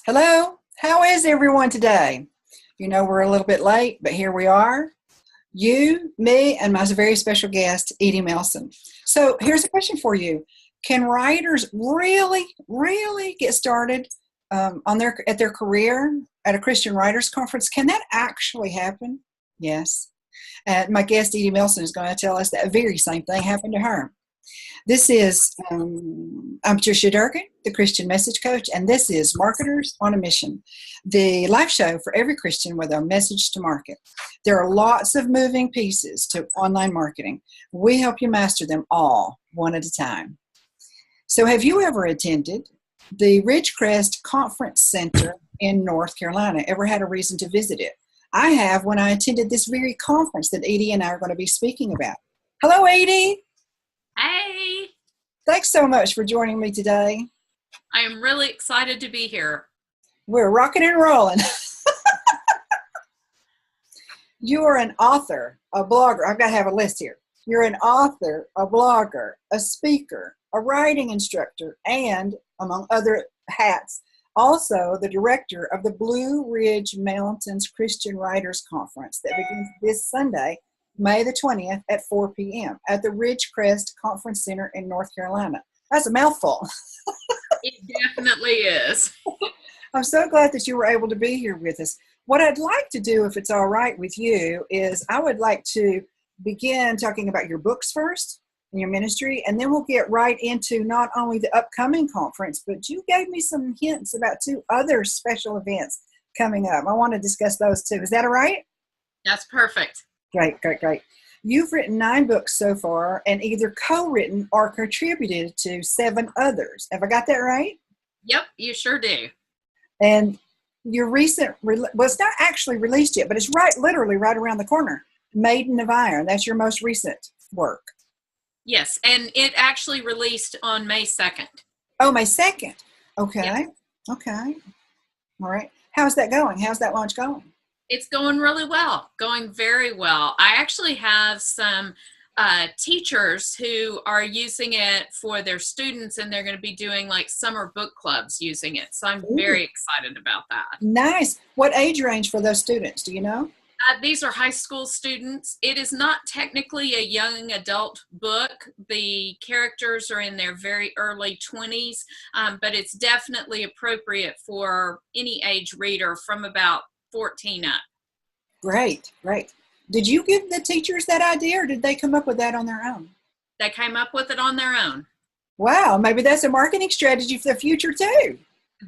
Hello, how is everyone today? You know, we're a little bit late, but here we are. You, me, and my very special guest, Edie Melson. So here's a question for you. Can writers really get started at their career at a Christian Writers Conference? Can that actually happen? Yes. My guest, Edie Melson, is going to tell us that very same thing happened to her. I'm Patricia Durgin, the Christian Message Coach, and this is Marketers on a Mission, the live show for every Christian with a message to market. There are lots of moving pieces to online marketing. We help you master them all, one at a time. So have you ever attended the Ridgecrest Conference Center in North Carolina? Ever had a reason to visit it? I have when I attended this very conference that Edie and I are going to be speaking about. Hello, Edie. Hey! Thanks so much for joining me today. I am really excited to be here. We're rocking and rolling. You are an author, a blogger. I've got to have a list here. You're an author, a blogger, a speaker, a writing instructor, and, among other hats, also the director of the Blue Ridge Mountains Christian Writers Conference that begins this Sunday, May the 20th at 4 p.m. at the Ridgecrest Conference Center in North Carolina. That's a mouthful. It definitely is. I'm so glad that you were able to be here with us. What I'd like to do, if it's all right with you, is I would like to begin talking about your books first and your ministry, and then we'll get right into not only the upcoming conference, but you gave me some hints about two other special events coming up. I want to discuss those too. Is that all right? That's perfect. Great. You've written 9 books so far and either co-written or contributed to 7 others. Have I got that right? Yep, you sure do. And your recent, well, it's not actually released yet, but it's literally right around the corner. Maiden of Iron. That's your most recent work. Yes, and it actually released on May 2nd. Oh, May 2nd. Okay. Yes. Okay. All right. How's that going? How's that launch going? It's going really well, going very well. I actually have some teachers who are using it for their students, and they're going to be doing like summer book clubs using it. So I'm very excited about that. Nice. What age range for those students? Do you know? These are high school students. It is not technically a young adult book. The characters are in their very early 20s, but it's definitely appropriate for any age reader from about 14 up. Great. Did you give the teachers that idea, or did they come up with that on their own? They came up with it on their own. Wow, maybe that's a marketing strategy for the future too.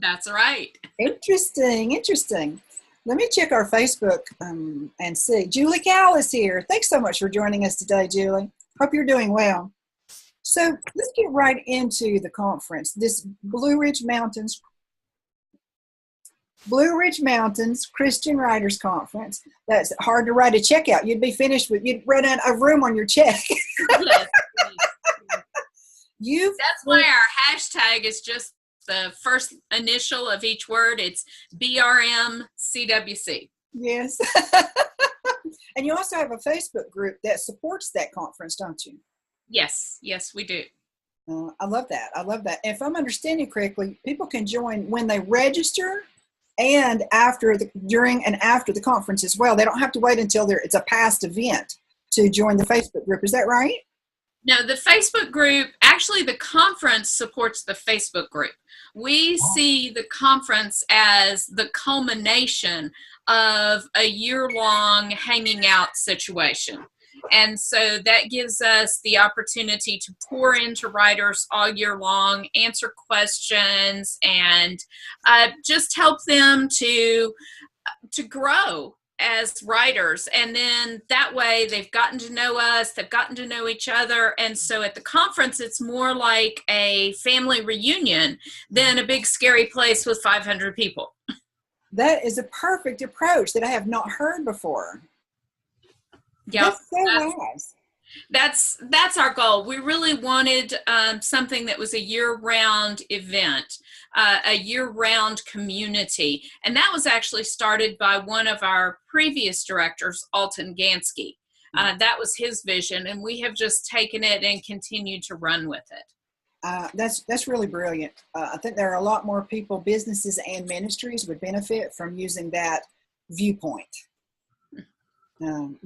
That's right. Interesting. Let me check our Facebook and see. Julie Cowell is here. Thanks so much for joining us today, Julie. Hope you're doing well. So let's get right into the conference. This Blue Ridge Mountains Christian Writers Conference. That's hard to write a check out. You'd you'd run out of room on your check. Yes. That's why our hashtag is just the first initial of each word. It's BRMCWC. Yes. And you also have a Facebook group that supports that conference, don't you? Yes, we do. I love that. If I'm understanding correctly, people can join when they register and during and after the conference as well. They don't have to wait until it's a past event to join the Facebook group. Is that right? No, the Facebook group, actually the conference supports the Facebook group. We see the conference as the culmination of a year-long hanging out situation. And so that gives us the opportunity to pour into writers all year long, answer questions, and just help them to grow as writers. And then that way they've gotten to know us, they've gotten to know each other. And so at the conference, it's more like a family reunion than a big scary place with 500 people. That is a perfect approach that I have not heard before. Yeah, That's that's our goal. We really wanted something that was a year-round event, a year-round community, and that was actually started by one of our previous directors, Alton Gansky. That was his vision, and we have just taken it and continued to run with it. That's really brilliant. I think there are a lot more people, businesses and ministries would benefit from using that viewpoint.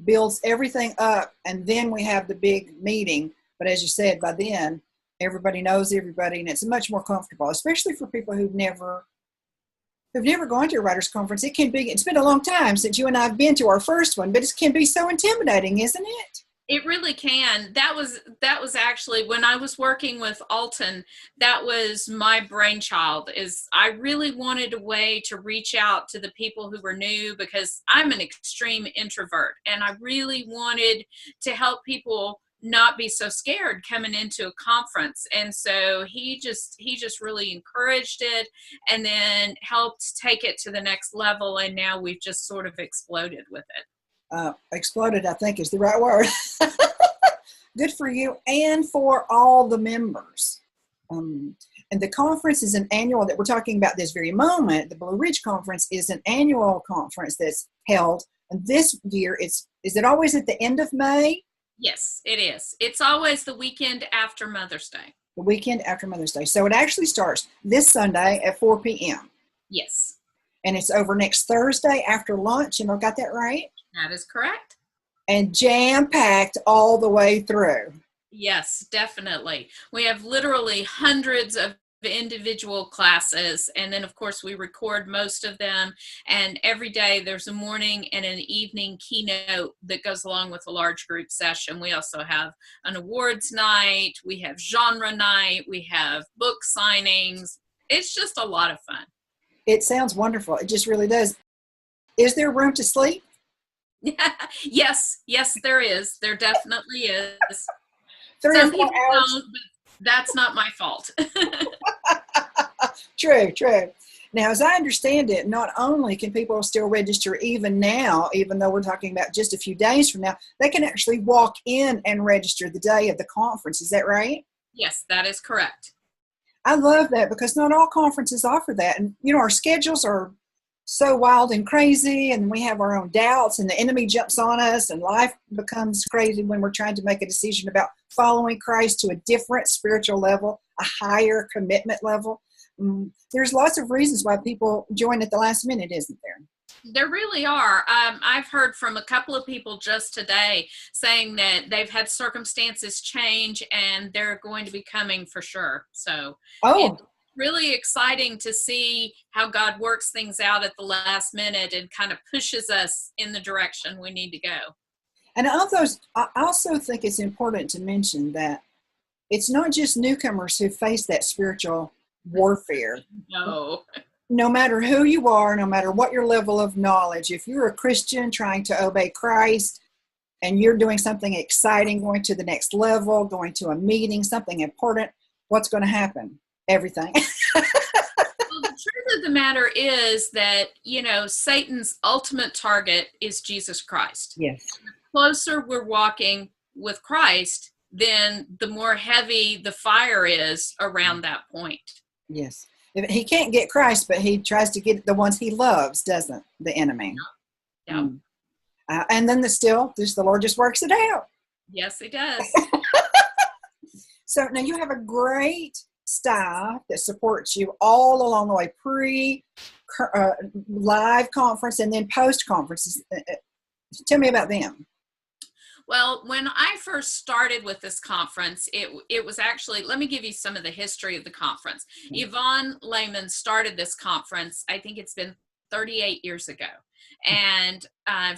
Builds everything up, and then we have the big meeting. But as you said, by then everybody knows everybody, and it's much more comfortable, especially for people who've never gone to a writers' conference. It's been a long time since you and I have been to our first one, but it can be so intimidating, isn't it? It really can. That was actually when I was working with Alton, that was my brainchild. Is I really wanted a way to reach out to the people who were new, because I'm an extreme introvert, and I really wanted to help people not be so scared coming into a conference. And so he just really encouraged it, and then helped take it to the next level, and now we've just sort of exploded with it. Exploded, I think, is the right word. Good for you and for all the members. And the conference is an annual that we're talking about this very moment. The Blue Ridge Conference is an annual conference that's held. And this year, is it always at the end of May? Yes, it is. It's always the weekend after Mother's Day. The weekend after Mother's Day. So it actually starts this Sunday at 4 p.m. Yes. And it's over next Thursday after lunch. And I got that right? That is correct. And jam-packed all the way through. Yes, definitely. We have literally hundreds of individual classes, and then of course we record most of them, and every day there's a morning and an evening keynote that goes along with a large group session. We also have an awards night, we have genre night, we have book signings. It's just a lot of fun. It sounds wonderful. It just really does. Is there room to sleep? Yes, there is. There definitely is. 3 Some or 4 people hours. don't, but that's not my fault. True. Now, as I understand it, not only can people still register even now, even though we're talking about just a few days from now, they can actually walk in and register the day of the conference. Is that right? Yes, that is correct. I love that, because not all conferences offer that. And, our schedules are so wild and crazy, and we have our own doubts, and the enemy jumps on us, and life becomes crazy when we're trying to make a decision about following Christ to a different spiritual level, a higher commitment level. There's lots of reasons why people join at the last minute, isn't there? There really are. I've heard from a couple of people just today saying that they've had circumstances change and they're going to be coming for sure. So it's really exciting to see how God works things out at the last minute and kind of pushes us in the direction we need to go. And I also think it's important to mention that it's not just newcomers who face that spiritual warfare. No matter who you are, no matter what your level of knowledge, if you're a Christian trying to obey Christ and you're doing something exciting, going to the next level, going to a meeting, something important, what's going to happen? Everything. Well, the truth of the matter is that, Satan's ultimate target is Jesus Christ. Yes. The closer we're walking with Christ, then the more heavy the fire is around that point. Yes. He can't get Christ, but he tries to get the ones he loves, doesn't the enemy? Yeah. And then the Lord just works it out. Yes, he does. So now you have a great staff that supports you all along the way, live conference and then post conferences. Tell me about them. Well, when I first started with this conference, it was actually, let me give you some of the history of the conference. Yvonne Lehman started this conference, I think it's been 38 years ago. And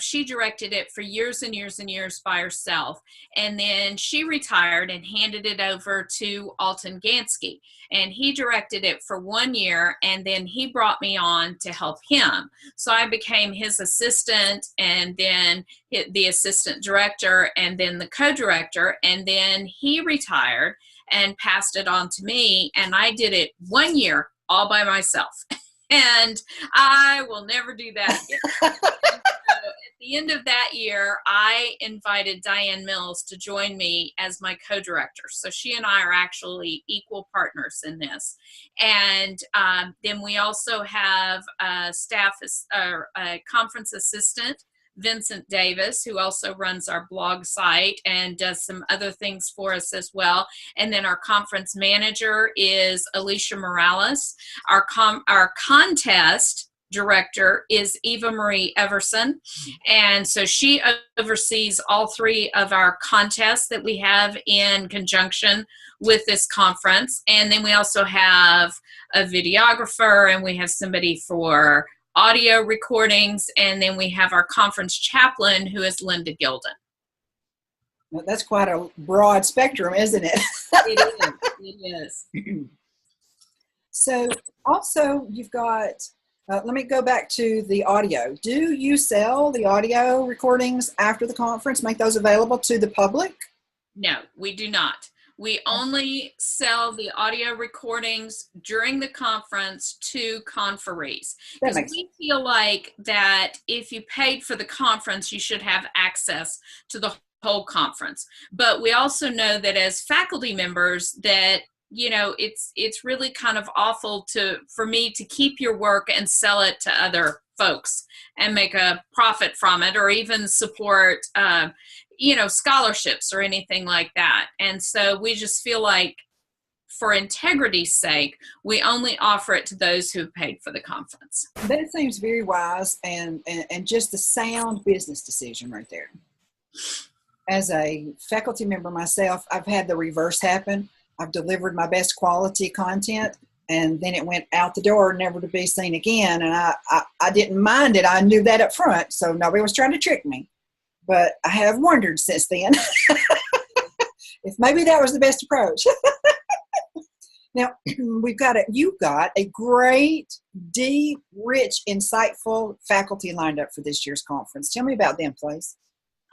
she directed it for years and years and years by herself. And then she retired and handed it over to Alton Gansky. And he directed it for 1 year. And then he brought me on to help him. So I became his assistant, and then the assistant director, and then the co-director. And then he retired and passed it on to me. And I did it 1 year all by myself. And I will never do that again. So at the end of that year, I invited Diane Mills to join me as my co-director. So she and I are actually equal partners in this. And then we also have a conference assistant Vincent Davis, who also runs our blog site and does some other things for us as well. And then our conference manager is Alicia Morales. Our contest director is Eva Marie Everson, and so she oversees all three of our contests that we have in conjunction with this conference. And then we also have a videographer, and we have somebody for audio recordings, and then we have our conference chaplain, who is Linda Gilden. Well, that's quite a broad spectrum, isn't it? It is. So also you've got, let me go back to the audio. Do you sell the audio recordings after the conference, make those available to the public? No, we do not. We only sell the audio recordings during the conference to conferees. Because we feel like that if you paid for the conference, you should have access to the whole conference. But we also know that as faculty members that, you know, it's really kind of awful for me to keep your work and sell it to other folks and make a profit from it, or even support, you know, scholarships or anything like that. And so we just feel like for integrity's sake, we only offer it to those who have paid for the conference. That seems very wise and just a sound business decision right there. As a faculty member myself, I've had the reverse happen. I've delivered my best quality content, and then it went out the door, never to be seen again. And I didn't mind it. I knew that up front, so nobody was trying to trick me. But I have wondered since then if maybe that was the best approach. Now, you've got a great, deep, rich, insightful faculty lined up for this year's conference. Tell me about them, please.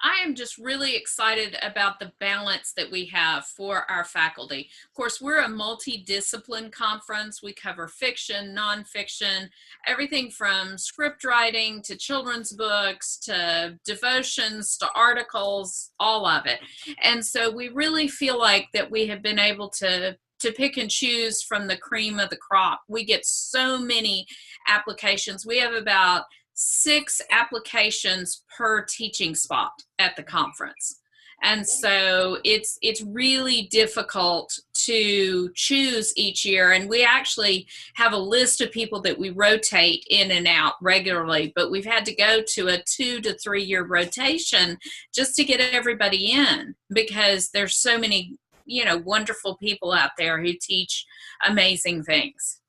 I am just really excited about the balance that we have for our faculty. Of course, we're a multidiscipline conference. We cover fiction, nonfiction, everything from script writing to children's books to devotions to articles, all of it. And so we really feel like that we have been able to pick and choose from the cream of the crop. We get so many applications. We have about 6 applications per teaching spot at the conference. And so it's really difficult to choose each year. And we actually have a list of people that we rotate in and out regularly, but we've had to go to a 2 to 3 year rotation just to get everybody in, because there's so many, you know, wonderful people out there who teach amazing things.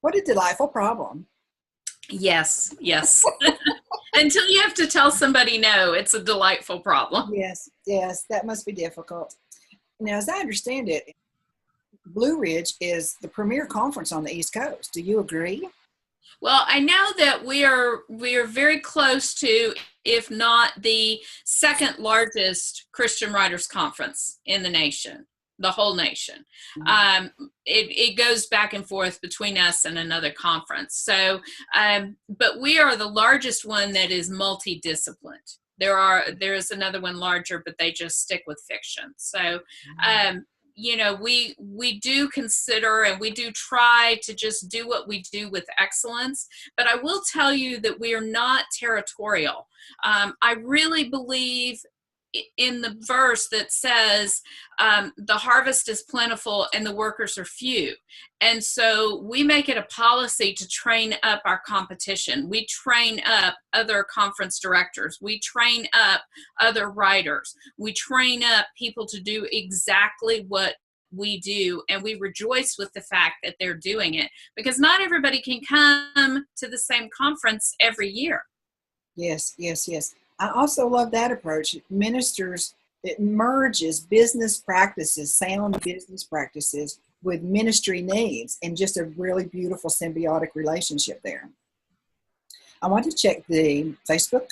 What a delightful problem. Yes. Until you have to tell somebody no, it's a delightful problem. Yes, that must be difficult. Now, as I understand it, Blue Ridge is the premier conference on the East Coast. Do you agree? Well, I know that we are very close to, if not the second largest Christian Writers Conference in the nation. The whole nation. It goes back and forth between us and another conference. So, but we are the largest one that is multidisciplined. There is another one larger, but they just stick with fiction. So, you know, we do consider and we do try to just do what we do with excellence. But I will tell you that we are not territorial. I really believe in the verse that says the harvest is plentiful and the workers are few. And so we make it a policy to train up our competition. We train up other conference directors. We train up other writers. We train up people to do exactly what we do, and we rejoice with the fact that they're doing it, because not everybody can come to the same conference every year. Yes. I also love that approach. It merges business practices, sound business practices, with ministry needs, and just a really beautiful symbiotic relationship there. I want to check the Facebook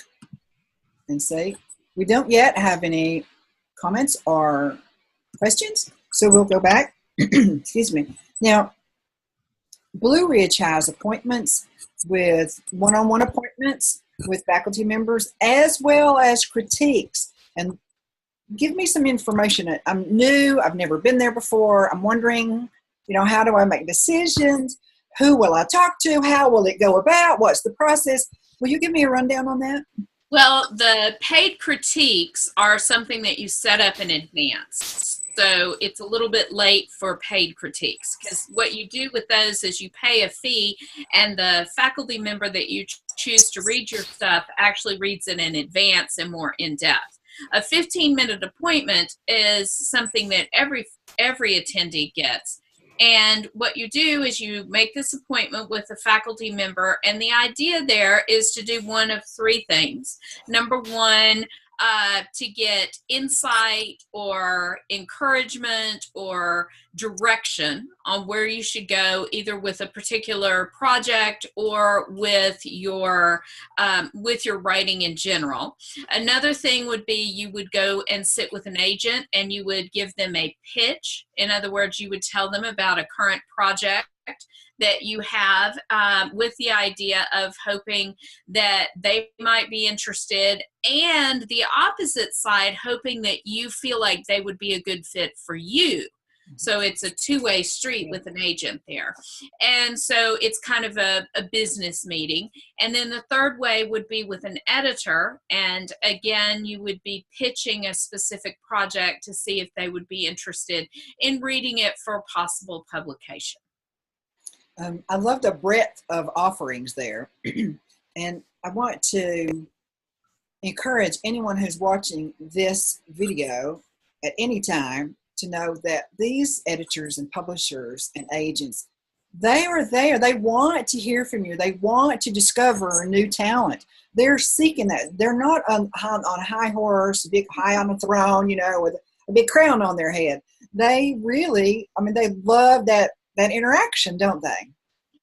and see. We don't yet have any comments or questions, so we'll go back. Excuse me. Now, Blue Ridge has appointments with one-on-one appointments with faculty members, as well as critiques. And give me some information. I'm new. I've never been there before. I'm wondering, how do I make decisions? Who will I talk to? How will it go about? What's the process? Will you give me a rundown on that? Well, the paid critiques are something that you set up in advance. So it's a little bit late for paid critiques, because what you do with those is you pay a fee, and the faculty member that you choose to read your stuff actually reads it in advance and more in depth. A 15-minute appointment is something that every attendee gets. And what you do is you make this appointment with a faculty member, and the idea there is to do one of three things. Number one, to get insight or encouragement or direction on where you should go, either with a particular project or with your writing in general. Another thing would be you would go and sit with an agent, and you would give them a pitch. In other words, you would tell them about a current project that you have, with the idea of hoping that they might be interested, and the opposite side, hoping that you feel like they would be a good fit for you. So it's a two-way street with an agent there. And so it's kind of a business meeting. And then the third way would be with an editor. And again, you would be pitching a specific project to see if they would be interested in reading it for possible publication. I love the breadth of offerings there. And I want to encourage anyone who's watching this video at any time to know that these editors and publishers and agents, they are there. They want to hear from you. They want to discover new talent. They're seeking that. They're not on a high horse, big high on a throne, with a big crown on their head. They really, they love that interaction, don't they?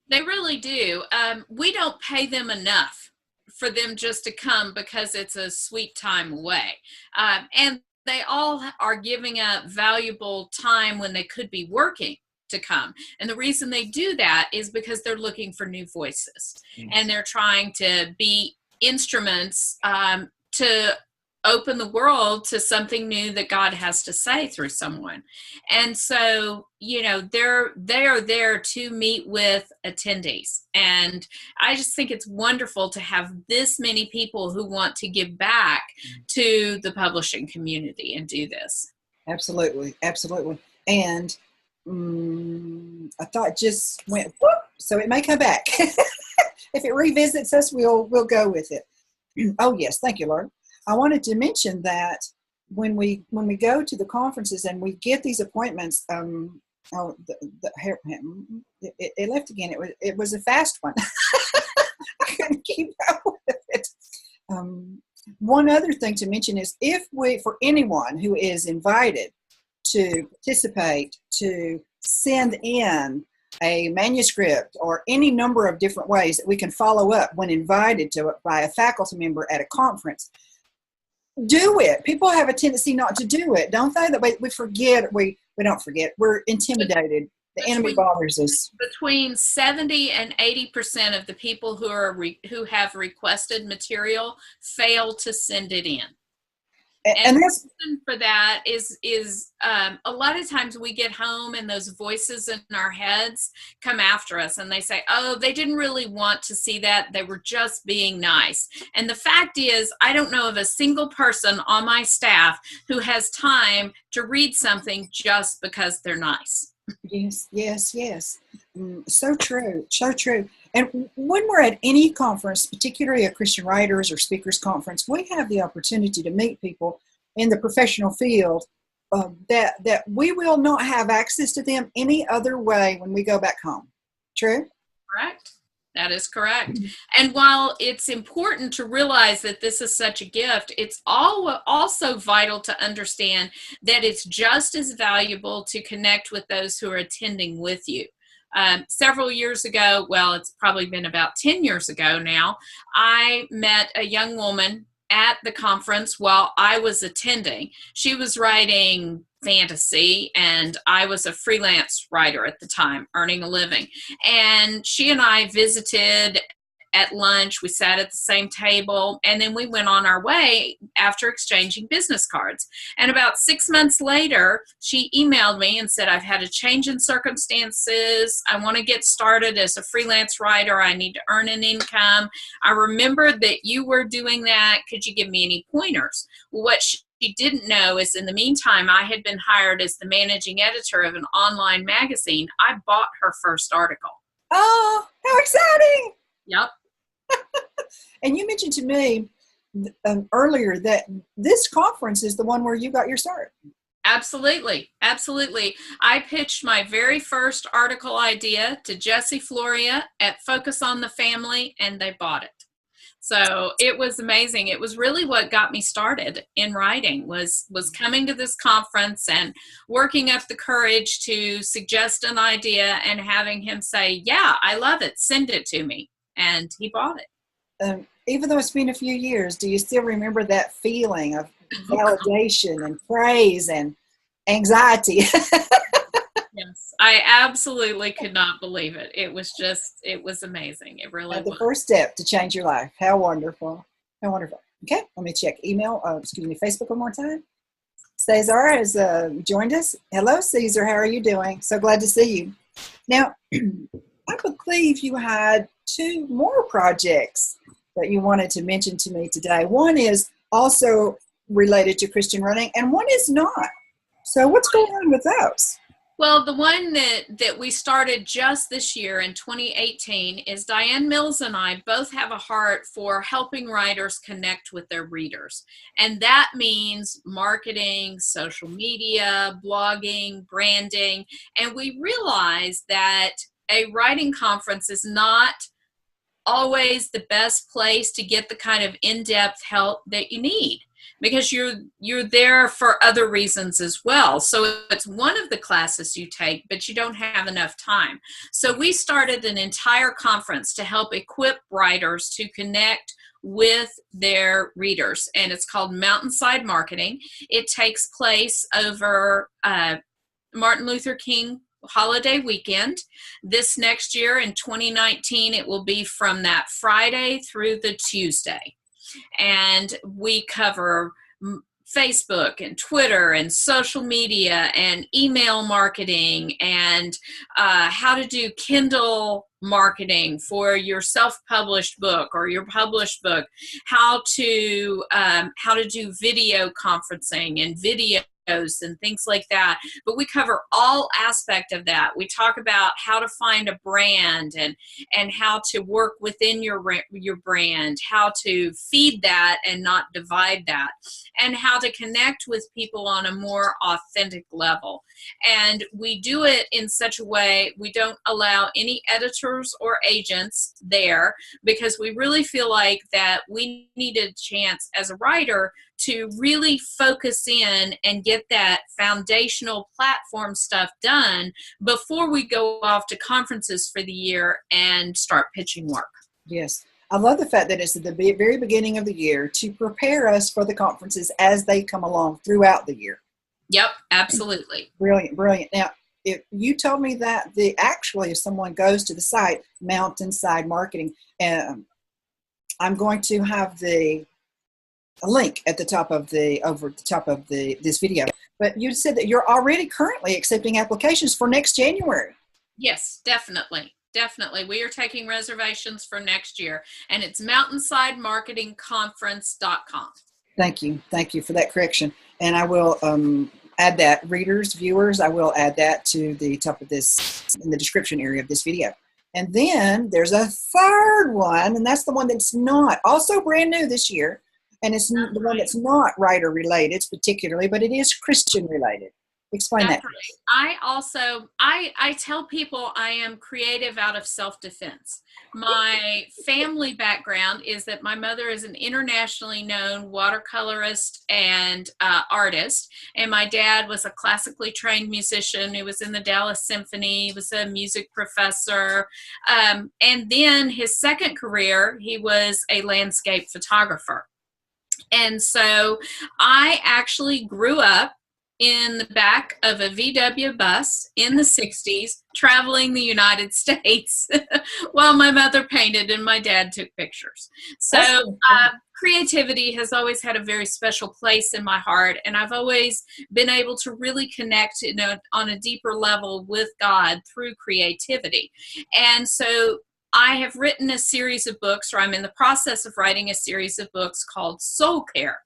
They really do. We don't pay them enough for them just to come because it's a sweet time away. And they all are giving up valuable time when they could be working to come. And the reason they do that is because they're looking for new voices. And they're trying to be instruments to open the world to something new that God has to say through someone. And so, they are there to meet with attendees. And I just think it's wonderful to have this many people who want to give back to the publishing community and do this. Absolutely. Absolutely. And I thought it just went whoop, so it may come back. If it revisits us, we'll go with it. Oh yes, thank you, Lord. I wanted to mention that when we go to the conferences and we get these appointments, it left again. It was a fast one. I couldn't keep up with it. One other thing to mention is for anyone who is invited to participate, to send in a manuscript or any number of different ways that we can follow up when invited by a faculty member at a conference. Do it. People have a tendency not to do it, don't they? That we forget. We don't forget. We're intimidated. The enemy bothers us. Between 70 and 80% of the people who have requested material fail to send it in. And the reason for that is a lot of times we get home and those voices in our heads come after us, and they say, oh, they didn't really want to see that. They were just being nice. And the fact is, I don't know of a single person on my staff who has time to read something just because they're nice. Yes. So true. So true. And when we're at any conference, particularly a Christian Writers or Speakers Conference, we have the opportunity to meet people in the professional field that we will not have access to them any other way when we go back home. True? Correct. That is correct. And while it's important to realize that this is such a gift, it's also vital to understand that it's just as valuable to connect with those who are attending with you. Several years ago, well, it's probably been about 10 years ago now, I met a young woman at the conference while I was attending. She was writing fantasy, and I was a freelance writer at the time, earning a living. And she and I visited at lunch. We sat at the same table, and then we went on our way after exchanging business cards. And about 6 months later, she emailed me and said, I've had a change in circumstances. I want to get started as a freelance writer. I need to earn an income. I remembered that you were doing that. Could you give me any pointers? Well, what she didn't know is in the meantime, I had been hired as the managing editor of an online magazine. I bought her first article. Oh, how exciting! Yep. And you mentioned to me earlier that this conference is the one where you got your start. Absolutely. Absolutely. I pitched my very first article idea to Jesse Floria at Focus on the Family, and they bought it. So it was amazing. It was really what got me started in writing was coming to this conference and working up the courage to suggest an idea and having him say, yeah, I love it. Send it to me. And he bought it. Even though it's been a few years, do you still remember that feeling of validation and praise and anxiety? Yes, I absolutely could not believe it. It was amazing. It really was. The first step to change your life. How wonderful. How wonderful. Okay, let me check Facebook one more time. Cesar has joined us. Hello, Cesar. How are you doing? So glad to see you. Now, I believe you had 2 more projects that you wanted to mention to me today. One is also related to Christian running, and one is not. So what's going on with those? Well, the one that we started just this year in 2018 is Diane Mills and I both have a heart for helping writers connect with their readers. And that means marketing, social media, blogging, branding. And we realize that a writing conference is not always the best place to get the kind of in-depth help that you need, because you're there for other reasons as well. So it's one of the classes you take, but you don't have enough time. So we started an entire conference to help equip writers to connect with their readers, and it's called Mountainside Marketing. It takes place over Martin Luther King holiday weekend. This next year in 2019, it will be from that Friday through the Tuesday. And we cover Facebook and Twitter and social media and email marketing and how to do Kindle marketing for your self-published book or your published book, how to do video conferencing and videos and things like that. But we cover all aspect of that. We talk about how to find a brand and how to work within your brand, how to feed that and not divide that, and how to connect with people on a more authentic level. And we do it in such a way, we don't allow any editors or agents there, because we really feel like that we need a chance as a writer to really focus in and get that foundational platform stuff done before we go off to conferences for the year and start pitching work. Yes. I love the fact that it's at the very beginning of the year to prepare us for the conferences as they come along throughout the year. Yep, absolutely. Brilliant, brilliant. Now, if you told me that if someone goes to the site, Mountainside Marketing, I'm going to have a link at the top of this video. But you said that you're already currently accepting applications for next January. Yes, definitely. Definitely. We are taking reservations for next year, and it's mountainsidemarketingconference.com. Thank you. Thank you for that correction. And I will add that, viewers, I will add that to the top of this, in the description area of this video. And then there's a third one, and that's the one that's not, also brand new this year. And it's the one that's not writer related particularly, but it is Christian related. Explain that. I also, I tell people I am creative out of self-defense. My family background is that my mother is an internationally known watercolorist and artist, and my dad was a classically trained musician who was in the Dallas Symphony. He was a music professor, and then his second career, he was a landscape photographer. And so I actually grew up in the back of a VW bus in the 60s, traveling the United States while my mother painted and my dad took pictures. So creativity has always had a very special place in my heart, and I've always been able to really connect, on a deeper level with God through creativity. And so I have written a series of books, or I'm in the process of writing a series of books called Soul Care,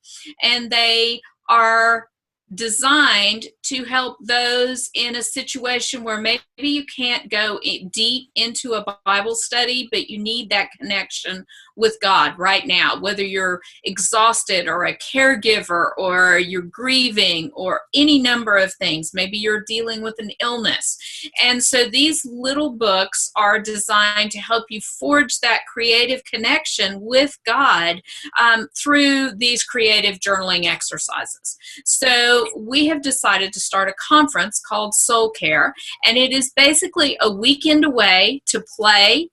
and they are designed to help those in a situation where maybe you can't go deep into a Bible study, but you need that connection with God right now, whether you're exhausted or a caregiver or you're grieving or any number of things. Maybe you're dealing with an illness. And so these little books are designed to help you forge that creative connection with God through these creative journaling exercises. So we have decided to start a conference called Soul Care, and it is basically a weekend away to play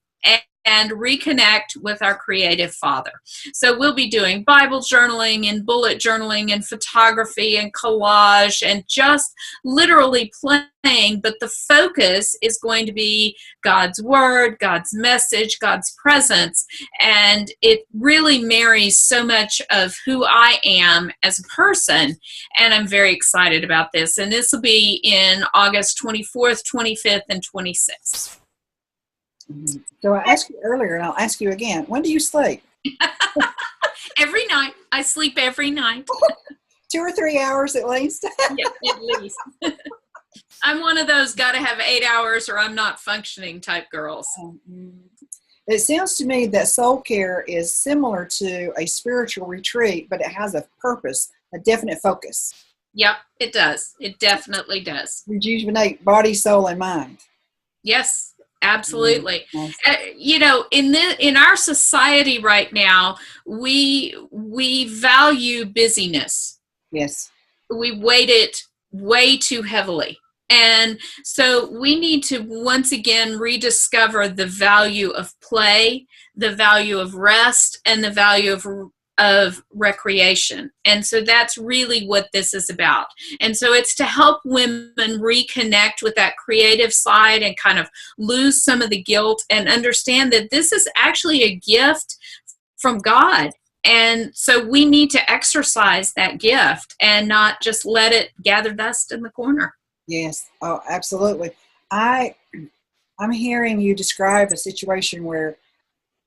and reconnect with our creative Father. So we'll be doing Bible journaling and bullet journaling and photography and collage and just literally playing, but the focus is going to be God's Word, God's message, God's presence, and it really marries so much of who I am as a person, and I'm very excited about this. And this will be in August 24th, 25th, and 26th. So I asked you earlier, and I'll ask you again. When do you sleep? Every night. I sleep every night. 2 or 3 hours at least? Yeah, at least. I'm one of those got to have 8 hours or I'm not functioning type girls. It sounds to me that soul care is similar to a spiritual retreat, but it has a purpose, a definite focus. Yep, it does. It definitely does. Rejuvenate body, soul, and mind. Yes. Absolutely. Mm-hmm. In our society right now, we value busyness. Yes. We weight it way too heavily. And so we need to once again rediscover the value of play, the value of rest, and the value of recreation. And so that's really what this is about. And so it's to help women reconnect with that creative side and kind of lose some of the guilt and understand that this is actually a gift from God. And so we need to exercise that gift and not just let it gather dust in the corner. Yes. Oh, absolutely. I'm hearing you describe a situation where,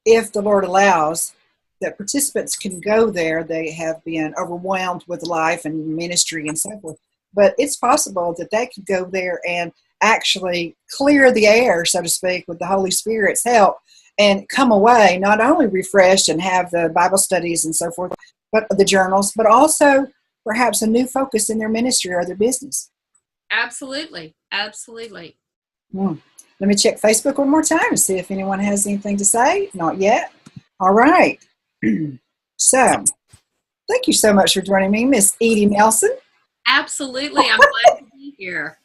if the Lord allows, that participants can go there. They have been overwhelmed with life and ministry and so forth. But it's possible that they could go there and actually clear the air, so to speak, with the Holy Spirit's help and come away not only refreshed and have the Bible studies and so forth, but the journals, but also perhaps a new focus in their ministry or their business. Absolutely. Absolutely. Let me check Facebook one more time to see if anyone has anything to say. Not yet. All right. So, thank you so much for joining me, Miss Edie Melson. Absolutely. I'm glad to be here.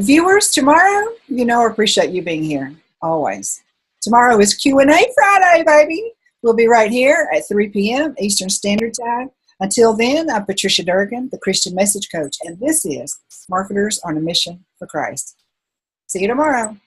Viewers, tomorrow, I appreciate you being here, always. Tomorrow is Q&A Friday, baby. We'll be right here at 3 p.m. Eastern Standard Time. Until then, I'm Patricia Durgin, the Christian Message Coach, and this is Marketers on a Mission for Christ. See you tomorrow.